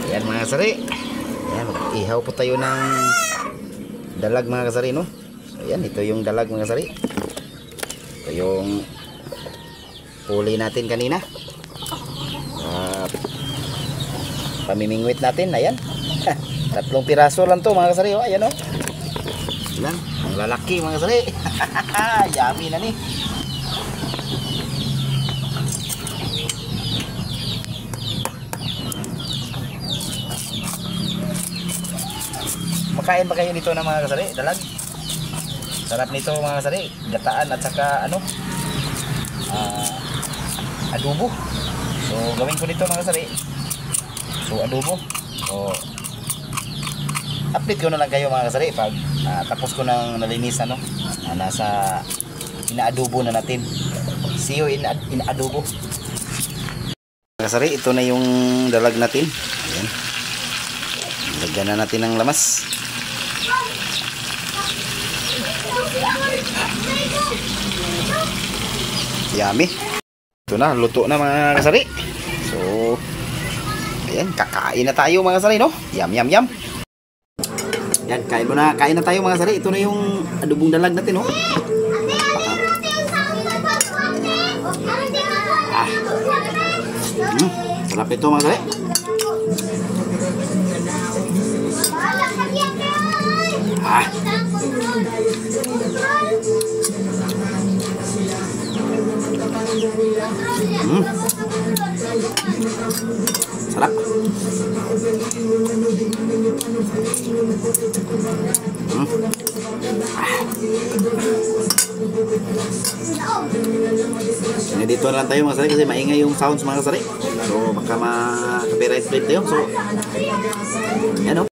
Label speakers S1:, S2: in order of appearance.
S1: Ayan mga kasari. Ayan, mag-ihaw po tayo ng dalag mga kasari, no? Ayan, ito yung dalag mga kasari. Ito yung huli natin kanina. Pamimingwit natin, ayan. 3 piraso lang to mga kasari, oh. Ayan, oh. Ayan, ang lalaki mga kasari. Yummy na ni. Makain ba kayo nito ng mga kasari? Dalag. Sarap nito mga kasari. Gataan at saka ano? Adobo. So gawin ko nito mga kasari. So adobo. So update ko na lang kayo mga kasari pag tapos ko nang nalinis ano. Nasa ina-adobo na natin. See you in adobo. Mga kasari, ito na yung dalag natin. Ayan. Lagyan na natin ng lamas. Yummy. Ito na, luto na mga kasari. So, ayan, kakain na tayo mga kasari, no? Yum, yum, yum. Yan, kain na tayo mga kasari. Ito na yung adobong dalag natin, no? Sarap ito mga kasari. Sarap. Dito na lang tayo mga kasari kasi maingay yung sounds mga kasari. So baka ma-copyright strike tayo. So yan, oh.